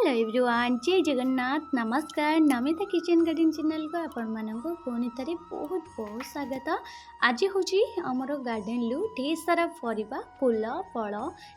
Hello everyone, जय जगन्नाथ, नमस्कार। Namita kitchen garden channel को आपण मानक पुणी थे बहुत बहुत स्वागत। आज हूँ आमर गार्डन लु ढेर सारा परिबा फूल फल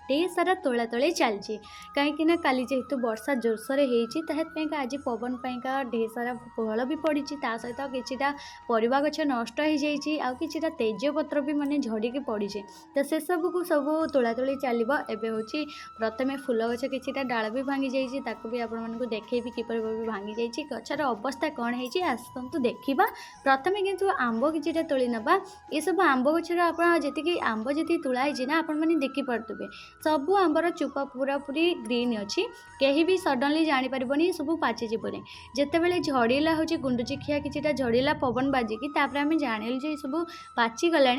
ढेर सारा तोला तोले चलती कहीं काली जेहेतु वर्षा जोरसोर होती आज पवन पाइका ढेर सारा फल भी पड़ी सहित किछिटा परिबा गछ नष्ट हो जाता तेजपत्र भी माने झड़िकी पड़ी तो से सब को सब तोला तोली चलो। एवं हूँ प्रथम फूल गछ किछिटा डाल भी भांगी जाइए ताकू भी आपण मानक देखी किपर भांगी जाइए गचर अवस्था कौन है आसतु देखा। प्रथम किंतु आंब किछिटा तोली नबा ये सब आंब गचर आप जी आंब जी तुलाई ना आपण मैंने देखिपे सब आंबर चुपा पूरा पूरी ग्रीन अच्छी कहीं भी सडनली जानीपरबनी सब पाचिजनी जिते बड़े झड़िला हूँ गुंडुची खिया किछिटा झड़िला पवन बाजिकी आम जाणिलु जे सब पाचिगला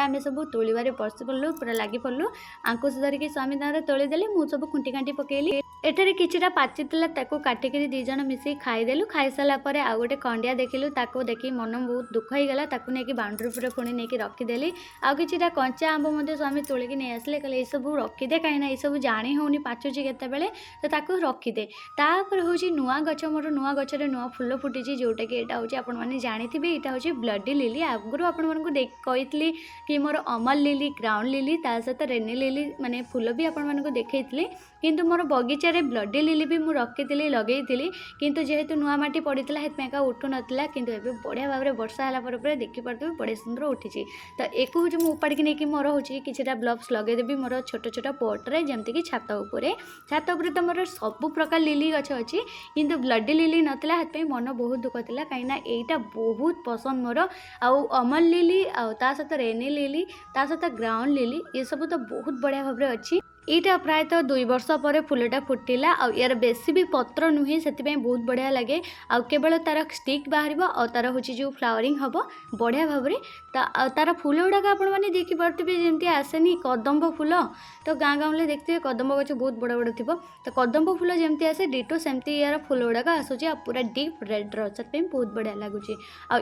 आम सब तोड़े बस पड़ू पूरा लगी पड़ू आंकुश धरिकी स्वामी तार तोलीदेली मुझ सब खुंटी कांटी पकेली एठारे किछिटा पाचिला काटिक दी जन मिसिक खाईदेलु। खाई सारा पर आउ गोटे खंडिया देखिलु ताको देखी मन बहुत दुख हो गला नहीं बाउंड्री पर पुणी नहीं रखिदेली। आउ किछिटा कंचा आंब स्वामी तोलिकी नहीं आसले कहले ये सब रखिदे कहीं ये सब जाणी होनी पाचुची केतेबेले तो ताको रखिदे। तापर हूँ नुआ गछ मोर नुआ गचरे नुआ फुल फुटी जोटा कि यहाँ हूँ आपने जानी यहाँ हूँ ब्लडी लिली आगुरी आपको कि मोर अमल लिली ग्राउंड लिली ता सहित रेनी लिली माने फूल भी आपको देखी किंतु मोर बगीचारे ब्लडी लिली भी मुझे रखी लगे किंतु जेहेतु नुआ माटी पड़ता है उठू नाला किंतु एबे बढ़िया भाव में वर्षा है देखिपे बढ़िया सुंदर उठी तो एक हूँ मुझे उपाड़ी नहीं मोर हूँ किसी ब्लब्स लगेदेवी मोर छोट छोट पट्रे जमीक छात उपर तो मोर सब प्रकार लिली गछ अच्छी किंतु ब्लडी लिली नाला मन बहुत दुख था कहीं यहाँ बहुत पसंद मोर आउ अमल लिली आ सहित रेनी लिली ता सहित ग्राउंड लिली ये सब तो बहुत बढ़िया भाव में अच्छी। यहाँ प्रायतः 2 वर्ष पर फुलटा फुटिला और यार बेसी भी पत्र नुहे से बहुत बढ़िया लगे आउ केवल तार स्टिक बाहर और तार हूँ जो फ्लावरिंग हम बढ़िया भाव में तार फूल गुड़ाक आपने देखिपे जमी आसेनी कदम्ब फूल तो गाँ गाँव देखते कदम्ब गच बहुत बड़ बड़ थी तो कदम्ब फूल जमी आसे डिटो सेमती यार फूल गुड़ाक आसूँ पूरा डीप रेड रही बहुत बढ़िया लगुच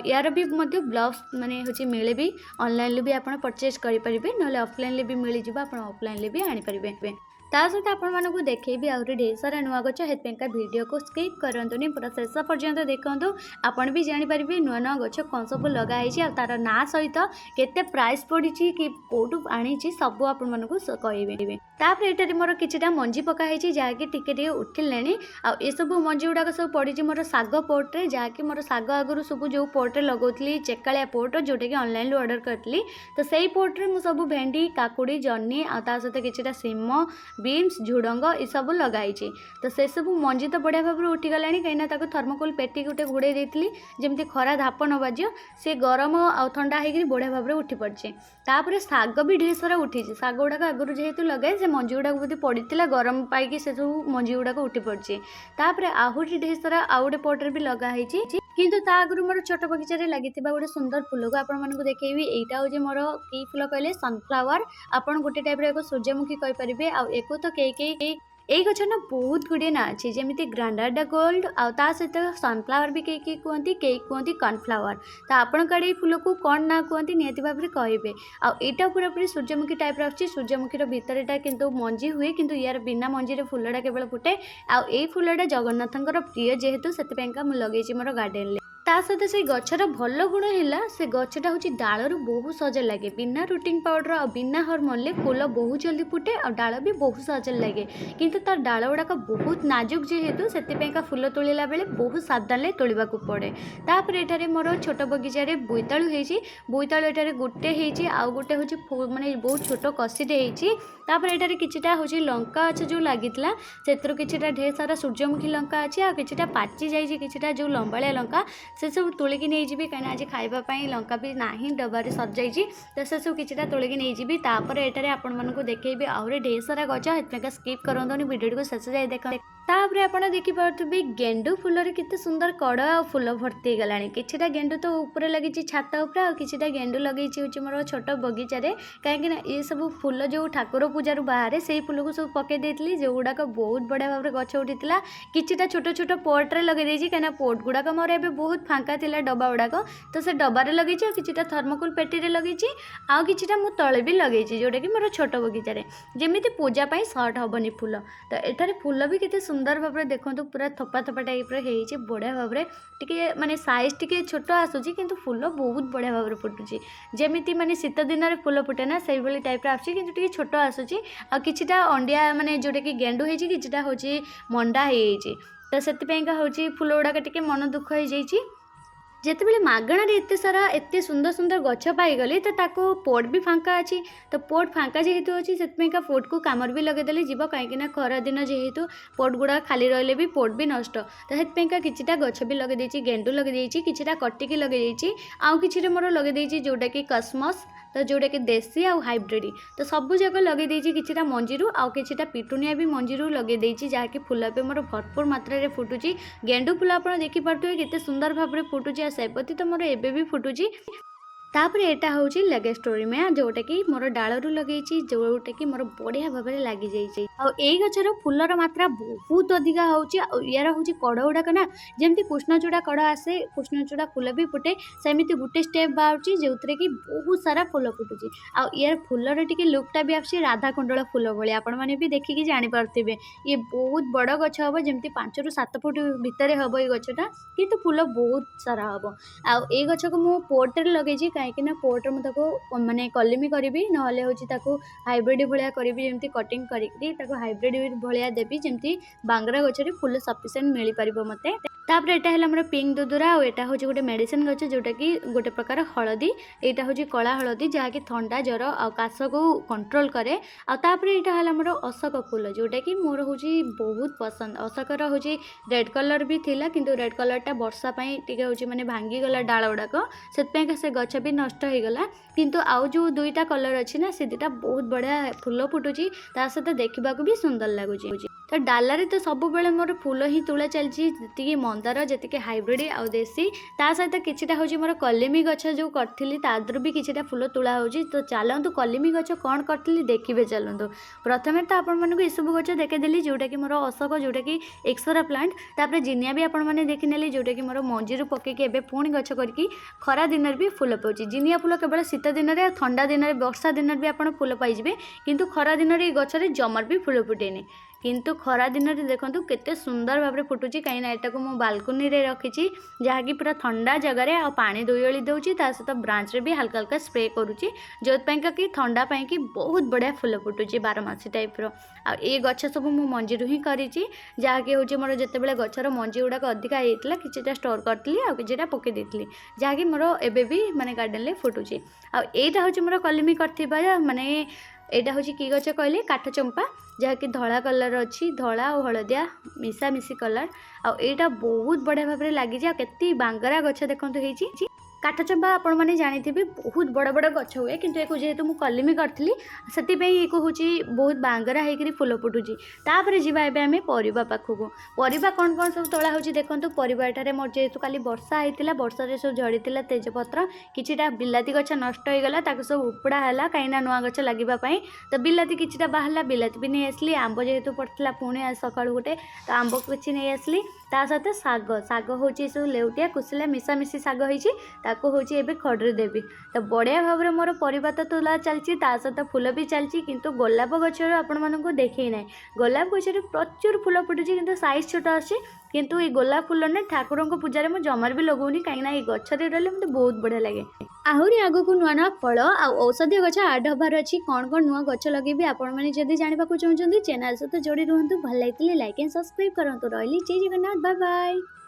यार भी ब्लाउज माने हूँ मिले भी ऑनलाइन भी आप परचेज करेंगे ना ऑफलाइन भी मिल जाए आप ऑफलाइन भी आनीपर ता सहित आपण देखी आहरी ढेर सारा नुआ गच हेल्पें वीडियो को स्किप करंतुनी पूरा शेष पर्यंत देखु आपण भी जानीपारे नुआ नुआ गच कौन सब लगाई तार ना सहित केते प्राइस पड़ी कि कौटू आनी सब आपण कहे तापर ये मोर किछिटा मंजी पकाई जहाँकि टिके उठिले आउ सब मंजी गुड़ाक सब पड़ी मोर साग पोट्रे जहाँकि मोर साग आगुरी सब जो पोट्रे लगौली चेकालिया पोट जोटा कि ऑनलाइन ऑर्डर करी तो सही पोट्रे मुझे सब भेंडी काकुड़ी जन्नी आ सहित किछिटा सीम बीन्स झुडंग ये सब लगाई तो से सब मंजी तो बढ़िया भाव में उठीगला कहीं थर्मोकोल पेटी गोटे घोड़े देती जमी खरा धाप न बाज सी गरम आ ठंडा होगी बढ़िया भाव में उठी पड़े। तापर शाग भी ढेर सारा उठी शाग गुड़ाक आगुरी जेहेतु लगे से मंजी गुड़ाक बोधे पड़ा गरम पाई से सब मंजी गुड़ाक उठी पड़े। तापर आहरी ढेर सारा आउ गोटे पट्रे भी लगाई किंतु ता आगुरी मोर छोट बगीचारे लगी गोटे सुंदर फूल को आपको देखी यहाँ हूँ मोर कि फूल कहले सनफ्लावर आपन गोटे टाइप एक सूर्यमुखी कहींपारे आउ तो कई यही गच ना बहुत गुड़े ना अच्छे जमी ग्रांडाडा गोल्ड आ सहित सनफ्लावर भी कई कहती कहती कॉर्नफ्लावर तो आपण कड़े फूल को कौन ना कहती निहती भाव में कहे आईटा पूरा पूरी सूर्यमुखी टाइप अच्छी सूर्यमुखीर भितरटा किंतु मंजी हुए किंतु यार बिना मंजीरे फूलटा केवल फुटे आई फूलटा जगन्नाथंकर प्रिय जेहेतु से लगे मोर गार्डन ता सहित से गचर भल गुण है से गचटा हूँ डालू बहुत सहज लगे बिना रूटिंग पाउडर और बिना हरमोन फूल बहुत जल्दी फुटे और डाल भी बहुत सहज लगे किंतु तार डाल गुड़ाक बहुत नाजुक जेहेतु से फूल तोड़ा बेले बहुत सावधान तोड़ा पड़े। तापर एठारे मोर छोट बगीचारे बोईतालु बोईतालु एठारे गोटे आउ गोटे हूँ माने बहुत छोट कसीटे तापर एठारे किछिटा हूँ लंका अच्छे जो लगी से किछिटा ढेर सारा सूर्यमुखी लंका अच्छी आ किछिटा पाची जाइए किछिटा जो लंबाଳିଆ लंका से सब तोलिकी नहीं जी कहीं आज खावाई लंका भी ना डबारे सर जाइए तो से सब किछिटा तोलिकी नहीं जी तापर एठारे आपण मानक देखी आहरी ढेर सारा गच हेल्पें स्किप करंतुनी वीडियो को शेष जाए देख तापर आपड़ देखिपे गेंडु फूल केते सुंदर कड़ आ फूल भर्ती गला किछिटा गेंडु तो ऊपर लगी छात उपर आ किछिटा गेंडु लगे मोर छोट बगीचारे कहीं ये सब फूल जो ठाकुर पूजार बाहर से फूल को सब पकई देती जो गुड़ाक बहुत बढ़िया भाव में गच उठी किछिटा छोट छोट पट्रे लगे कहीं पोट गुड़ाक मोर ए बहुत बहुत फांका थिला डब्बा गुड़ाक तो से डब्बारे लगे किछिटा थर्मोकोल पेटी लगे आउ किछिटा मु तले भी लगे जोटा कि मोर छोट बगीचारे जमी पूजा पाई सर्ट हेनी फूल तो एठारे फूल भी केते सुंदर भाव देखो पूरा थपा थपा टाइप रही बढ़िया भाव टे माने साइज टे छोट आसूची किंतु फूल बहुत बढ़िया भाव फुटुची जमी माने शीत दिन में फूल फुटे ना से भाई टाइप आसूँ छोट आसूची आ किछिटा अंडिया माने जोटा कि गेंडू होइची किछिटा होची मंडा होइची तो सेतिपाइका होची फूल गुड़ाक टिके मन दुख हो जाइए जितेबाला मागणार एत सारा एत सुंदर सुंदर गछ पाईगली तो ताको पोट भी फांका अच्छी तो पोट फांका जेहेतु अच्छी से पोट को कामर भी लगेदेले जीव कहीं खरा दिन जेहेतु पोट गुड़ा खाली रही भी पोट भी नष्ट तो हेतुका किछिटा गछ भी लगे गेंडू लगे किछिटा कटिकी लगे आउ कि मोर लगे जोटा कि कसमस तो जोटा कि देसी आउ हाइब्रिड तो सबू जाक लगे किछिटा मंजीरू आउ किछिटा पिटुनिया भी मंजीरू लगे जहाँकि फूल पे मोर भरपूर मात्रा फुटुची गेंडू फूल आप देखिपे केते सुंदर भाव में फुटुची सेपति तो मोर एबे भी फुटुची तापर यहाँ हूँ लेगे स्टोरी में जोटा कि मोर डालू लगे जोटा कि मोर बढ़िया भाव में लग जाइए आई गचर फूलर मात्रा बहुत अधिका यार हूँ कड़ गुड़ाक ना जमी कृष्णचूड़ा कड़ आसे कृष्णचूड़ा फूल भी फुटे सेमती गोटे स्टेप बाहर जो कि बहुत सारा फूल फुटुची यार फूलर टी लुकटा भी आसी राधाकुंडल फूल भाई आपण मैंने भी देखिकी जापे ये बहुत बड़ गछ हम जमी 5 ରୁ 7 फुट भितर हम ये गछटा कि फूल बहुत सारा हम आई गछ को मु पोर्टे लगे कहीं पोर्टे मुझे माने कलिमी करी ना हूँ हाइब्रिड भाया करी जमी कटिंग कर हाइब्रिड भाया देवी जमी बांगरा गचरे फूल सफिसीयंट मिल पार मत तापर यहाँ है मोर पिंक दुदुरा और यहाँ हूँ गोटे मेडिसिन गच जोटा कि गोटे प्रकार हलदी यहाँ हूँ कला हलदी जहाँकि थंडा ज्वर और काश को कंट्रोल करे आपर यहाँ है मोर अशोक फूल जोटा कि मोर हूँ बहुत पसंद अशोकर हूँ रेड कलर भी थिला किंतु रेड कलरटा वर्षा टी हूँ मैंने भांगीगला डाल गुड़ाक से गछ भी नष्ट हो गला किंतु आउ जो दुईटा कलर अच्छी ना से दुटा बहुत बढ़िया फूल फुटुची ता सहित देखा भी सुंदर लगुच तो डालारे तो सब बेले मोर फूल ही तुला चलती जी मंदार जी हाइब्रिड आउ देसी ता सहित किछिटा हूँ मोर कलिमी गछ जो करी तादर भी किछिटा फूल तुला हो तो चलतु कलिमी गछ कौन करी देखिए चलतु प्रथम तो आपण मानक एसबू गछ देखेदेली जोटा कि मोर अशोक जोटा कि एक्सोरा प्लांट तापर जिनिया भी आपण मैंने देखने जोटा कि मोर मंजीरू पकईकि एबे पुणी गछ करके खरा दिन भी फूल पाऊँ जिनिया फूल केवल शीत दिन में ठंडा दिन में वर्षा दिन भी आप फूल पाइबे किंतु खरा दिन में गचरे जमर भी फूल फुटेनि किंतु खरा दिन में देखो केते सुंदर भाव में फुटुची कहीं एटा को मु बालकनी रे रखी जहाँकि पूरा ठंडा जगह आ पानी दुईली दूची सहित ब्रांच रे भी हल्का हल्का स्प्रे करुच्ची जो कि ठंडा पाई बहुत बढ़िया फूल फुटुची 12 मासी टाइप रो ये गछ सब मु मंजीरू ही करी जहाँकि हूँ मोर जिते गचर मंजी गुड़ाक अधिका होता किटा स्टोर करी आ कि पकई देती जहाँकि मोर एबे भी माने गार्डन में फुटुची आईटा हूँ मोर कलिमी कर माने यहाँ हूँ कि गछ कहले काठ चंपा जहाँकि धला कलर अच्छी धला और हलदिया मिसामिशी कलर आईटा बहुत बढ़िया भाव में लगी के बांगरा गछ देखते काठ चंपा आपण मैंने जानी बहुत बड़ बड़ गछ हुए किंतु एक जेहेतु मुझे कलिमी करी से हूँ बहुत बांगरा होकर फूल फुटुची तापर जीवा एबे आमे परिबा पाखकू परिबा कौन कौन सब तोला होची देखंतु परिबाटारे मोर जेहेतु काली वर्षा होता वर्षा सब झड़ीला तेजपत्र किछिटा बिलाती गछ नष्ट हो गला ताको सब उपड़ा है कहीं नुआ गछ लगे तो बिलाती किछिटा बाहरला बिलाती भी नहीं आसली आंब जेहेतु पड़ता पुणी सका गोटे तो आंब किसी नहीं आसली ता सहित शाग शाग हूँ सब लेउटिया कुसिला मिसामिशी शाग होती हूँ एबे खड़े देवी तो बढ़िया भाव में मोर परिबा तो तुला चलती सहित फूल भी चलती किंतु गोलाप गछ आपण मानक देखे ना गोलाप गछ प्रचुर फूल फुटुची किंतु साइज छोट आछे किंतु ये गोलाप फूल ने ठाकुर पूजा में जमार भी लगौनी कहीं ये गचरे रही मतलब बहुत बढ़िया लगे आहरी आगो को नुआ नुआ फल आ औषधीय गछ आड हबार अच्छी कौन कौन नुआ गछ लगे आपण मैंने जदि जाना चाहते चैनल सहित जोड़ी रुहतु भल लगे लाइक एंड सब्सक्राइब करते रही जय जगन्नाथ बाय बाय।